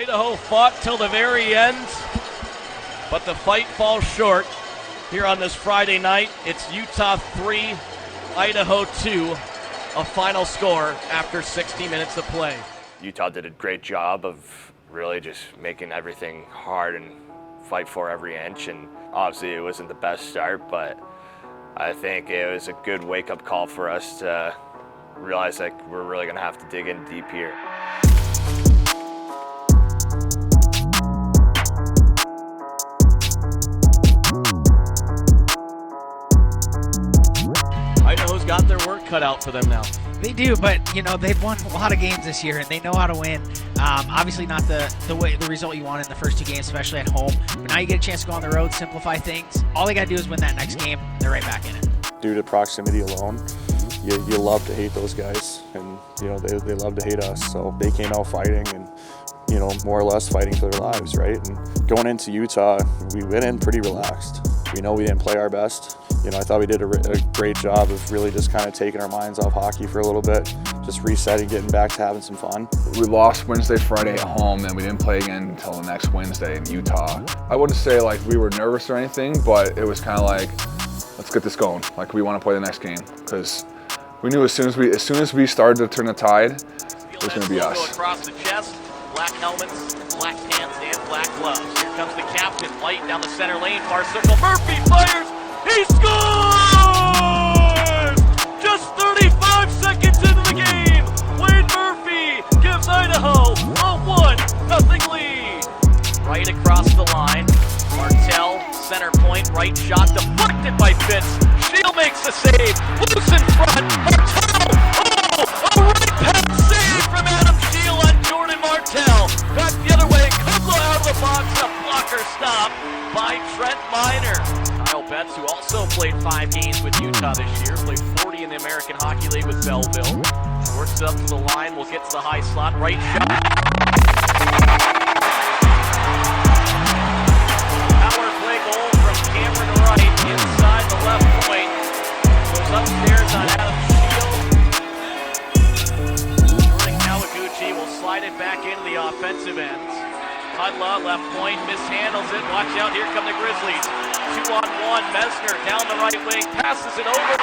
Idaho fought till the very end, but the fight falls short here on this Friday night. It's Utah 3, Idaho 2, a final score after 60 minutes of play. Utah did a great job of really just making everything hard and fight for every inch, and obviously it wasn't the best start, but I think it was a good wake-up call for us to realize that we're really going to have to dig in deep here. Idaho's got their work cut out for them now. They do, but you know they've won a lot of games this year, and they know how to win. Obviously, not the result you want in the first two games, especially at home. But now you get a chance to go on the road, simplify things. All they got to do is win that next game. They're right back in it. Due to proximity alone, you love to hate those guys, and you know they love to hate us. So they came out fighting, and you know more or less fighting for their lives, right? And going into Utah, we went in pretty relaxed. We know we didn't play our best. You know, I thought we did a great job of really just kind of taking our minds off hockey for a little bit, just resetting, getting back to having some fun. We lost Wednesday, Friday at home, and we didn't play again until the next Wednesday in Utah. I wouldn't say like we were nervous or anything, but it was kind of like, let's get this going. Like we want to play the next game because we knew as soon as we started to turn the tide, it was going to be us. Across the chest, black helmets, black pants, and black gloves. Here comes the captain, White down the center lane, far circle. Murphy fires. He scores! Just 35 seconds into the game, Wayne Murphy gives Idaho a 1-0 lead. Right across the line, Martell, center point, right shot deflected by Fitz. Shield makes the save, loose in front, Martell, a right pass save from Adam Shield on Jordan Martell. Back the other way, Kudla out of the box, a blocker stop by Trent Miner. Kyle Betts, who also played 5 games with Utah this year, played 40 in the American Hockey League with Belleville. Works it up to the line, will get to the high slot, right shot. Power play goal from Cameron Wright inside the left point. Goes upstairs on Adam Shield. Jordan Kawaguchi will slide it back into the offensive end. Kudla, left point, mishandles it. Watch out, here come the Grizzlies. 2-on-1, Mesner down the right wing, passes it over.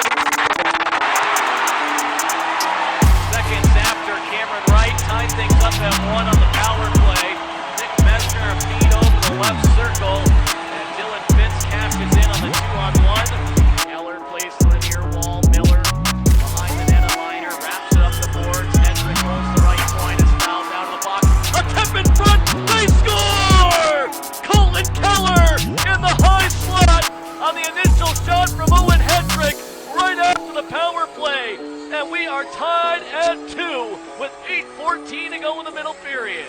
Seconds after, Cameron Wright tied things up at 1 on the power play. Nick Mesner a feed over the left circle, and Dylan Fitz cashes in on the 2-on-1. Eller plays to the near wall, Miller behind the net of Miner, wraps it up the boards. Hendrick rolls the right point, is fouled out of the box. A tip in front, they score! Colton Keller in the high slot on the initial shot from Owen Hendrick right after the power play. And we are tied at 2 with 8:14 to go in the middle period.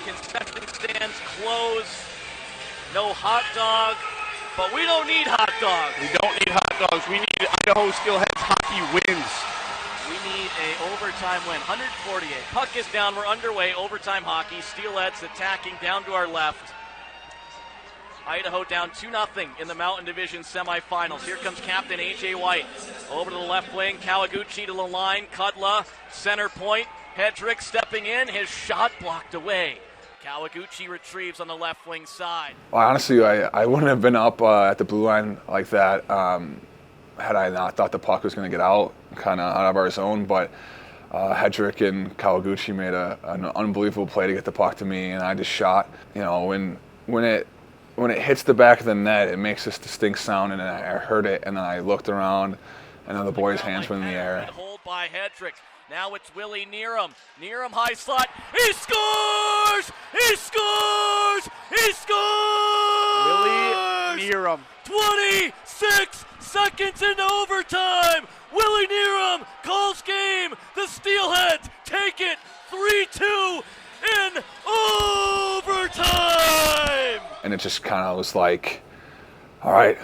Concession stands closed. No hot dog, but we don't need hot dogs. We don't need hot dogs. We need Idaho Steelheads hockey wins. We need a overtime win, 148. Puck is down, we're underway, overtime hockey. Steelheads attacking down to our left. Idaho down 2-0 in the Mountain Division semifinals. Here comes Captain A.J. White. Over to the left wing, Kawaguchi to the line, Kudla, center point. Hedrick stepping in, his shot blocked away. Kawaguchi retrieves on the left wing side. Well, honestly, I wouldn't have been up at the blue line like that had I not thought the puck was going to get out, kind of out of our zone. But Hedrick and Kawaguchi made an unbelievable play to get the puck to me, and I just shot. You know, when it hits the back of the net, it makes this distinct sound, and I heard it, and then I looked around, and then the boys' hands went in the air. Hold by Hedrick. Now it's Willie Neerum. Neerum high slot. He scores! He scores! He scores! Willie Neerum. 26 seconds into overtime. Willie Neerum calls game. The Steelheads take it 3-2 in overtime. And it just kind of was like, all right,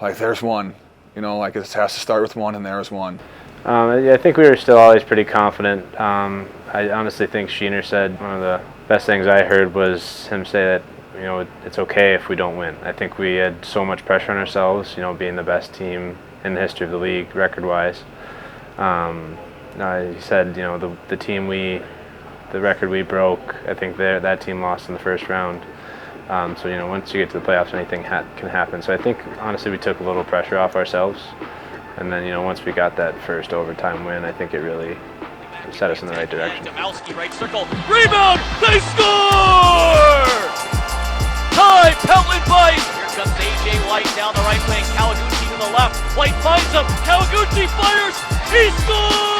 like there's one. You know, like it has to start with one, and there's one. I think we were still always pretty confident. I honestly think Sheener said one of the best things I heard was him say that, you know, it's okay if we don't win. I think we had so much pressure on ourselves, you know, being the best team in the history of the league record-wise. He said, you know, the team we the record we broke, I think that team lost in the first round. So once you get to the playoffs, anything can happen. So I think honestly we took a little pressure off ourselves, and then once we got that first overtime win, I think it really set us in the right direction. Demowski, right circle, rebound, they score! Tie, Pelton Bice. Here comes AJ White down the right wing, Kawaguchi to the left, White finds him, Kawaguchi fires, he scores!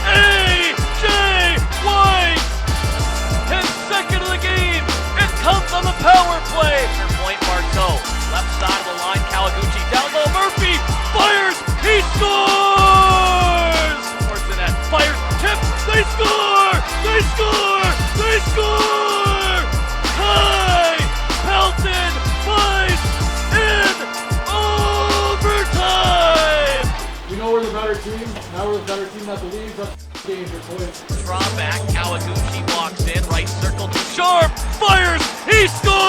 AJ White, his second of the game, it comes on the power play. Point Marteau, left side of the line, Kawaguchi down low, Murphy fires, he scores! Towards the net, fires, tips, they score! They score! They score! Tie! Pelton Bice in overtime! We know we're the better team. Now we're the better team that believes that game is boys. Draw back, Kawaguchi walks in, right circle to Sharp, fires, he scores!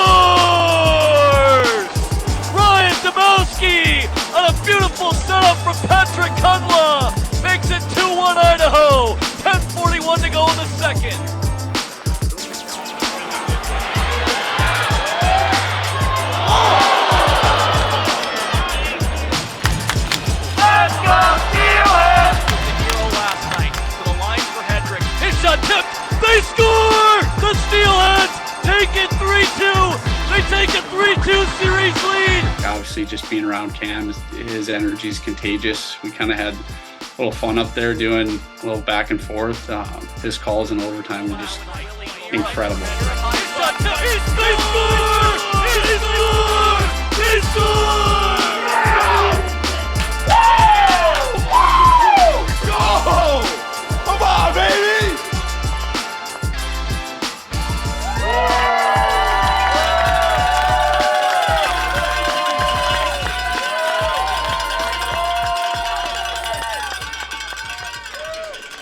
Ryan Demowski on a beautiful setup from Patrick Kunwa makes it 2-1 Idaho. 10:41 to go in the second. Let's go Steelheads! Hero last night to the line for Hedrick. His shot tipped. They score! The Steelheads take it 3-2. They take a 3-2 series lead. Obviously, just being around Cam, his energy is contagious. We kind of had a little fun up there doing a little back and forth. His calls in overtime were just incredible. They score! They score! They score! Go! Come on, baby!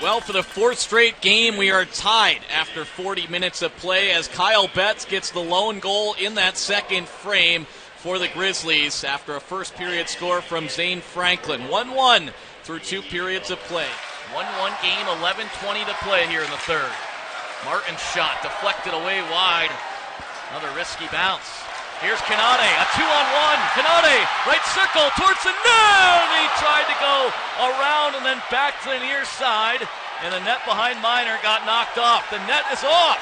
Well, for the fourth straight game, we are tied after 40 minutes of play as Kyle Betts gets the lone goal in that second frame for the Grizzlies after a first period score from Zane Franklin. 1-1 through 2 periods of play. 1-1 game, 11:20 to play here in the third. Martin's shot deflected away wide. Another risky bounce. Here's Kanade, a 2-on-1. Kanade, right circle towards the net. He tried to go around and then back to the near side. And the net behind Miner got knocked off. The net is off.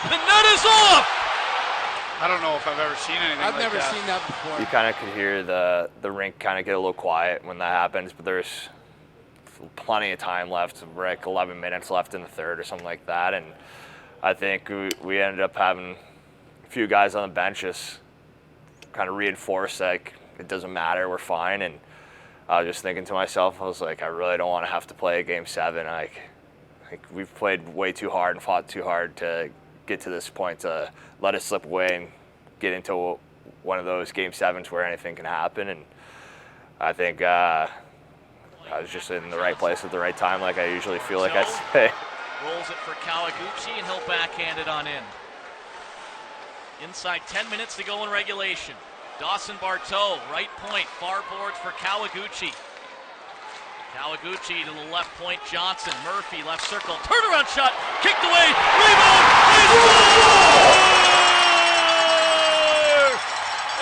The net is off. I don't know if I've ever seen anything like that. I've never seen that before. You kind of could hear the rink kind of get a little quiet when that happens, but there's plenty of time left, like 11 minutes left in the third or something like that. And I think we ended up having a few guys on the bench just kind of reinforce like it doesn't matter, we're fine. And I was just thinking to myself, I was like, I really don't want to have to play a game 7. Like we've played way too hard and fought too hard to get to this point to let it slip away and get into one of those game 7s where anything can happen. And I think I was just in the right place at the right time, like I usually feel like I say. Rolls it for Kawaguchi, and he'll backhand it on in. Inside 10 minutes to go in regulation. Dawson Barteau, right point, far boards for Kawaguchi. Kawaguchi to the left point, Johnson, Murphy, left circle, turnaround shot, kicked away, rebound, they score!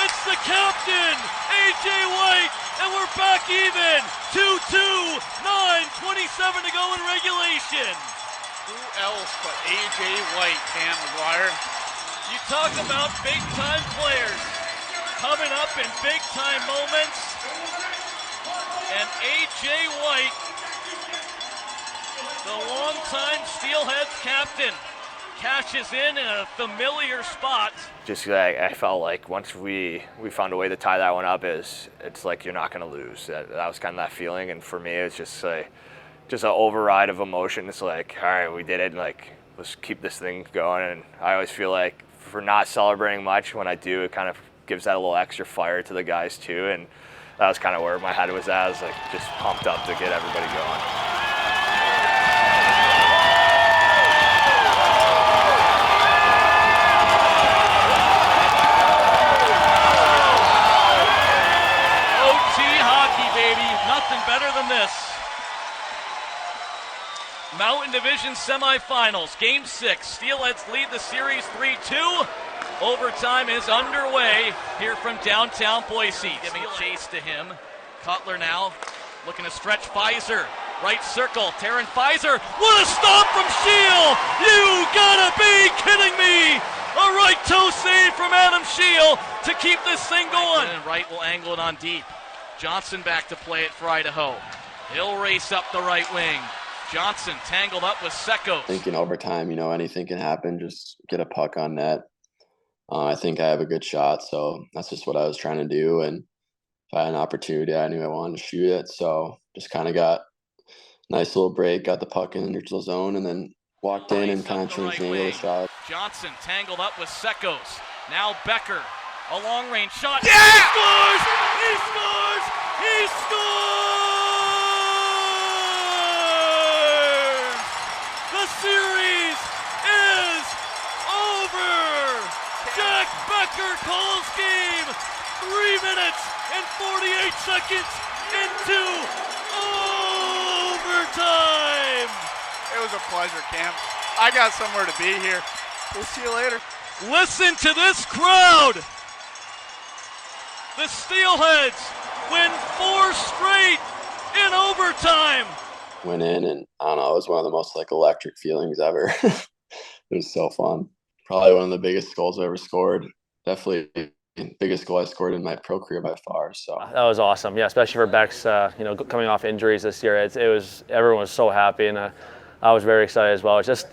It's the captain, AJ White, and we're back even. 2-2, 9:27 to go in regulation. Who else but AJ White, Cam McGuire? You talk about big-time players coming up in big-time moments, and A.J. White, the longtime Steelheads captain, cashes in a familiar spot. Just I felt like once we found a way to tie that one up, it's like you're not going to lose. That was kind of that feeling, and for me, it's just an override of emotion. It's like, all right, we did it, and like let's keep this thing going. And I always feel like for not celebrating much, when I do, it kind of gives that a little extra fire to the guys too. And that was kind of where my head was at. I was like just pumped up to get everybody going. OT hockey, baby. Nothing better than this. Division semifinals. Game 6. Steelheads lead the series 3-2. Overtime is underway here from downtown Boise. Giving chase to him. Cutler now looking to stretch Pfizer. Right circle, Taryn Pfizer. What a stop from Shield! You gotta be kidding me! A right toe save from Adam Shield to keep this thing going. And Wright will angle it on deep. Johnson back to play it for Idaho. He'll race up the right wing. Johnson tangled up with Sekos. I think in overtime, anything can happen. Just get a puck on net. I think I have a good shot, so that's just what I was trying to do. And if I had an opportunity, I knew I wanted to shoot it. So just kind of got a nice little break, got the puck in the neutral zone, and then walked in and kind of changed the angle of the shot. Johnson tangled up with Sekos. Now Becker, a long-range shot. Yeah! He scores! He scores! He scores! The series is over! Jack Becker calls game 3 minutes and 48 seconds into overtime! It was a pleasure, Cam. I got somewhere to be here. We'll see you later. Listen to this crowd! The Steelheads win 4 straight in overtime! Went in, and I don't know, it was one of the most electric feelings ever. It was so fun. Probably one of the biggest goals I ever scored. Definitely the biggest goal I scored in my pro career by far. So that was awesome. Yeah, especially for Beck's, coming off injuries this year. Everyone was so happy, and I was very excited as well. It's just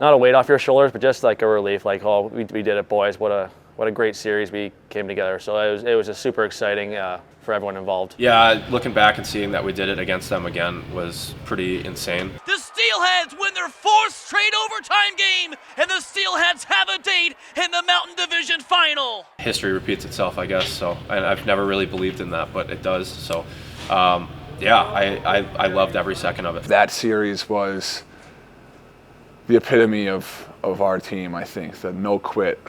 not a weight off your shoulders, but just like a relief. Like, oh, we did it, boys. What a great series we came together. So it was just super exciting for everyone involved. Yeah, looking back and seeing that we did it against them again was pretty insane. The Steelheads win their 4th straight overtime game, and the Steelheads have a date in the Mountain Division final. History repeats itself, I guess. So I've never really believed in that, but it does. So I loved every second of it. That series was the epitome of our team, I think. The no quit,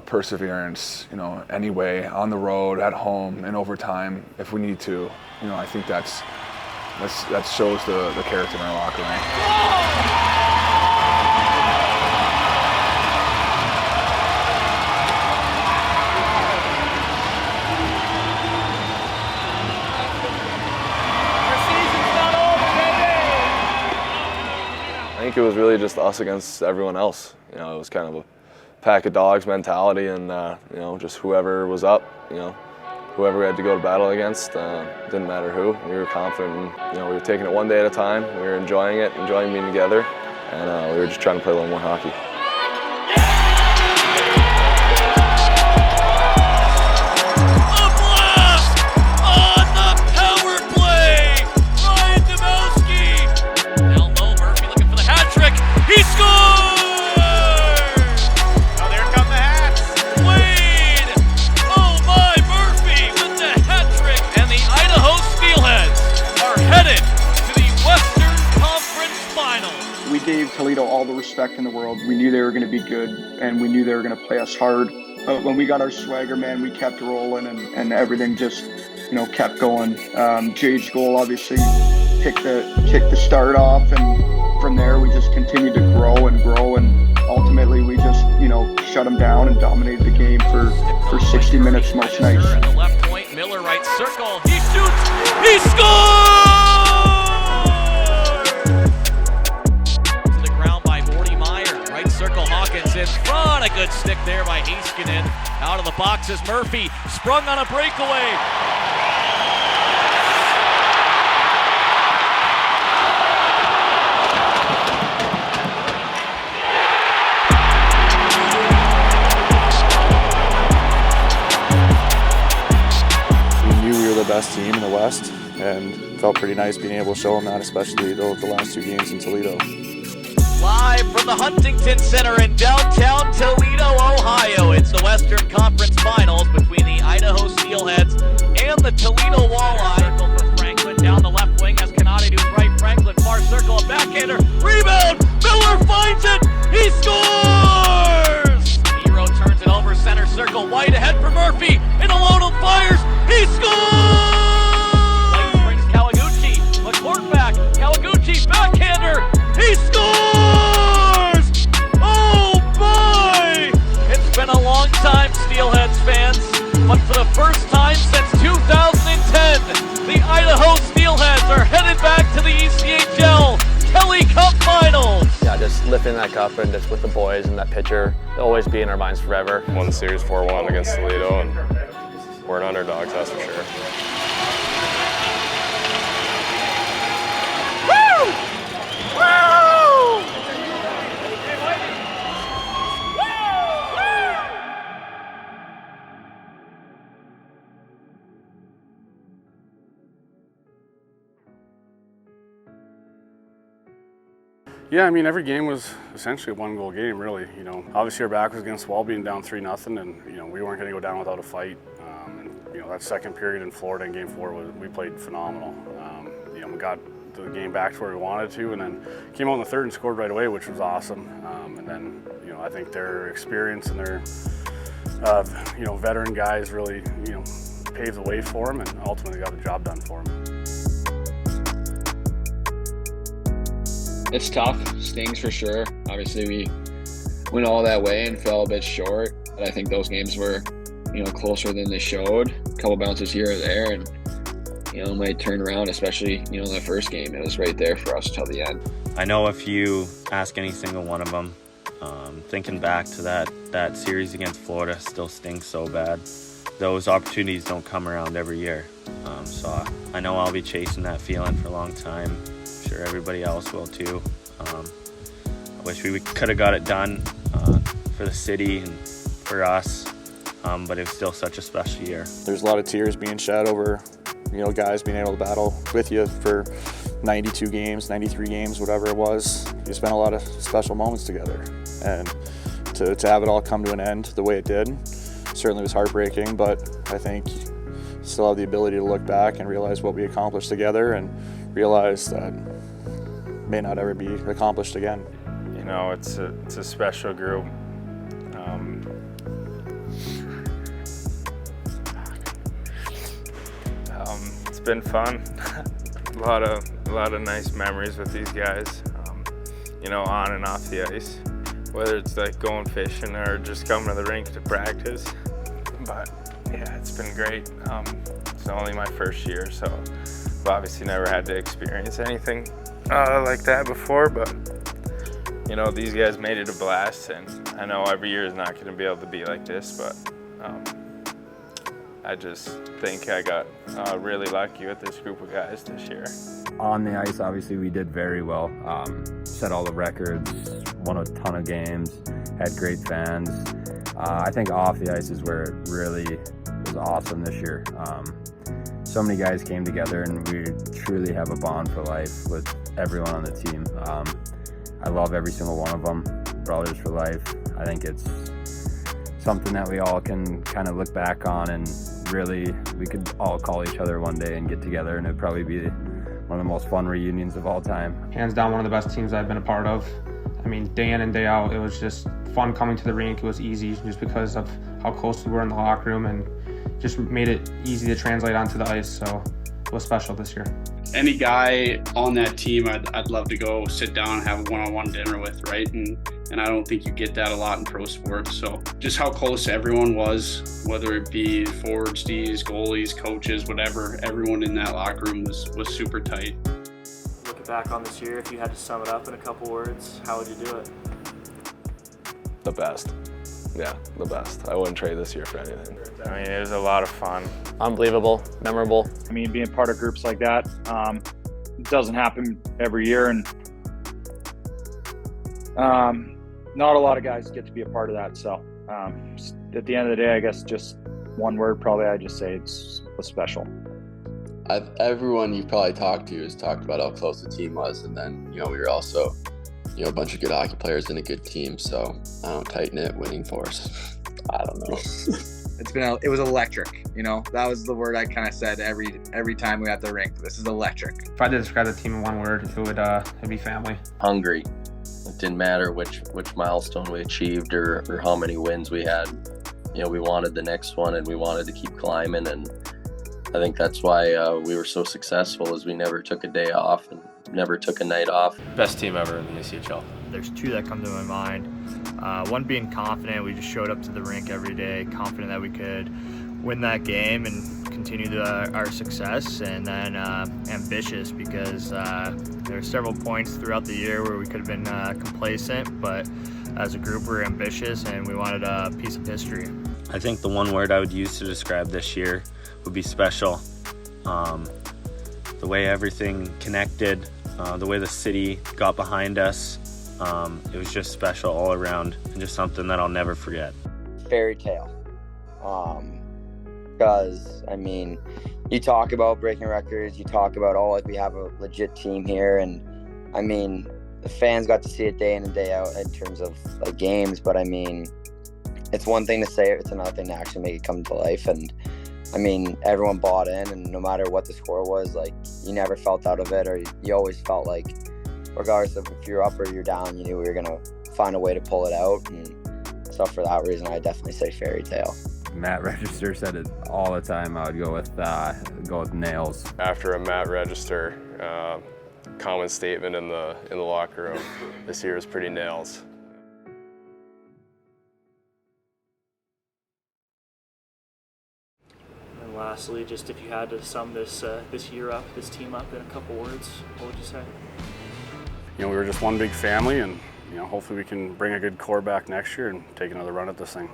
perseverance, anyway, on the road, at home, in overtime, if we need to. I think that shows the character in our locker room. I think it was really just us against everyone else. It was kind of a pack of dogs mentality, and just whoever was up, whoever we had to go to battle against, didn't matter who. We were confident, and we were taking it one day at a time. We were enjoying it, enjoying being together, and we were just trying to play a little more hockey. He scores! Oh, there come the hats. Wade! Oh my, Murphy with the hat trick. And the Idaho Steelheads are headed to the Western Conference Finals. We gave Toledo all the respect in the world. We knew they were going to be good, and we knew they were going to play us hard. But when we got our swagger, man, we kept rolling, and everything just, kept going. Jade's goal obviously kicked the start off, and from there, we just continued to grow, and ultimately we just, shut them down and dominated the game for 60 minutes most nights. At the left point, Miller right circle. He shoots. He scores! To the ground by Morty Meyer. Right circle, Hawkins in front. A good stick there by Heiskanen. Out of the box is Murphy. Sprung on a breakaway. The best team in the West, and felt pretty nice being able to show them that, especially the last 2 games in Toledo. Live from the Huntington Center in downtown Toledo, Ohio, it's the Western Conference Finals between the Idaho Steelheads and the Toledo Walleye. Circle for Franklin down the left wing as Canadi to right. Franklin far circle, a backhander, rebound. Miller finds it. He scores. Hero turns it over center circle, White ahead for Murphy, and Alonso fires. He scores! White brings Kawaguchi, McCourt back, Kawaguchi backhander, he scores! but for the first time since 2010, the Idaho Steelheads are headed back to the ECHL Kelly Cup Finals. Yeah, just lifting that cup and just with the boys and that picture, it'll always be in our minds forever. Won the series 4-1 against Toledo, and we're an underdogs, that's for sure. Yeah, I mean, every game was essentially a one-goal game, really. You know, obviously our back was against the wall, being down 3-0, and you know we weren't going to go down without a fight. And you know that second period in Florida in Game 4 we played phenomenal. You know, we got the game back to where we wanted to, and then came out in the third and scored right away, which was awesome. And then you know I think their experience and their you know veteran guys really you know paved the way for them, and ultimately got the job done for them. It's tough, stings for sure. Obviously we went all that way and fell a bit short, but I think those games were, you know, closer than they showed. A couple bounces here or there, and you know, might turn around, especially, you know, that first game. It was right there for us till the end. I know if you ask any single one of them, thinking back to that series against Florida still stings so bad. Those opportunities don't come around every year. So I know I'll be chasing that feeling for a long time. Sure everybody else will too. I wish we could have got it done for the city and for us, but it was still such a special year. There's a lot of tears being shed over, you know, guys being able to battle with you for 92 games, 93 games, whatever it was. You spent a lot of special moments together, and to have it all come to an end the way it did certainly was heartbreaking, but I think still have the ability to look back and realize what we accomplished together and realize that may not ever be accomplished again. You know, it's a special group. It's been fun. a lot of nice memories with these guys. You know, on and off the ice, whether it's like going fishing or just coming to the rink to practice. But yeah, it's been great. It's only my first year, so I've obviously never had to experience anything like that before, but you know, these guys made it a blast, and I know every year is not going to be able to be like this, but I just think I got really lucky with this group of guys this year. On the ice, obviously we did very well, set all the records, won a ton of games, had great fans. I think off the ice is where it really was awesome this year. So many guys came together, and we truly have a bond for life with everyone on the team. I love every single one of them, brothers for life. I think it's something that we all can kind of look back on, and really we could all call each other one day and get together, and it'd probably be one of the most fun reunions of all time. Hands down, one of the best teams I've been a part of. I mean, day in and day out, it was just fun coming to the rink. It was easy just because of how close we were in the locker room, and just made it easy to translate onto the ice, so it was special this year. Any guy on that team I'd love to go sit down and have a one-on-one dinner with, right? And I don't think you get that a lot in pro sports. So just how close everyone was, whether it be forwards, Ds, goalies, coaches, whatever, everyone in that locker room was super tight. Looking back on this year, if you had to sum it up in a couple words, how would you do it? The best. Yeah, the best. I wouldn't trade this year for anything. I mean, it was a lot of fun. Unbelievable, memorable. I mean, being part of groups like that, it doesn't happen every year, and not a lot of guys get to be a part of that. So at the end of the day, I guess just one word, probably I'd just say it was special. Everyone you've probably talked to has talked about how close the team was, and then, you know, we were also, you know, a bunch of good hockey players and a good team. So I don't tighten it, winning force. I don't know. It was electric. You know, that was the word I kind of said every time we got the rink. This is electric. If I had to describe the team in one word, it'd be family. Hungry. It didn't matter which milestone we achieved or how many wins we had. You know, we wanted the next one, and we wanted to keep climbing, and I think that's why we were so successful, is we never took a day off and never took a night off. Best team ever in the ECHL. There's two that come to my mind. One being confident. We just showed up to the rink every day, confident that we could win that game and continue our success, and then ambitious, because there were several points throughout the year where we could have been complacent, but as a group we're ambitious and we wanted a piece of history. I think the one word I would use to describe this year would be special. The way everything connected, the way the city got behind us, it was just special all around, and just something that I'll never forget. Fairy tale. Because, I mean, you talk about breaking records, you talk about, oh, like we have a legit team here, and I mean, the fans got to see it day in and day out in terms of like games, but I mean, it's one thing to say it, it's another thing to actually make it come to life. And I mean, everyone bought in, and no matter what the score was, like, you never felt out of it, or you always felt like, regardless of if you're up or you're down, you knew we were going to find a way to pull it out. And so for that reason, I definitely say fairy tale. Matt Register said it all the time. I would go with nails. After a Matt Register common statement in the locker room, this year is pretty nails. And lastly, just if you had to sum this year up, this team up in a couple words, what would you say? You know, we were just one big family, and you know, hopefully we can bring a good core back next year and take another run at this thing.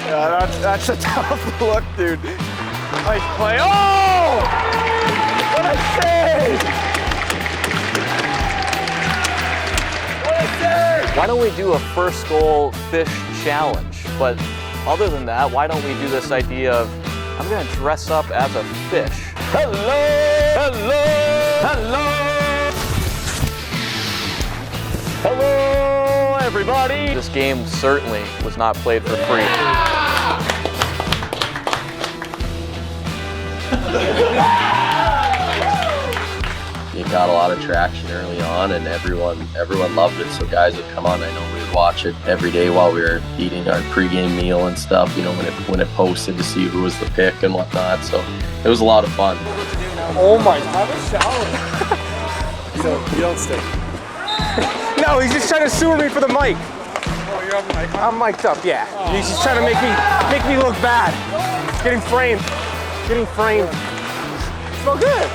Yeah, that's a tough look, dude. Nice play. Oh! What a save! What a save! Why don't we do a first goal fish challenge? But other than that, why don't we do this idea of, I'm gonna dress up as a fish. Hello! Hello! Hello! Hello, everybody! This game certainly was not played for free. You got a lot of traction early on, and everyone loved it. So guys would come on. I know we would watch it every day while we were eating our pregame meal and stuff. You know, when it posted to see who was the pick and whatnot. So it was a lot of fun. Oh my! Have a shower. So you don't stay. No, he's just trying to sewer me for the mic. Oh, you're on the mic? I'm mic'd up, yeah. Oh. He's just trying to make me look bad. Getting framed. Getting framed. Smell good.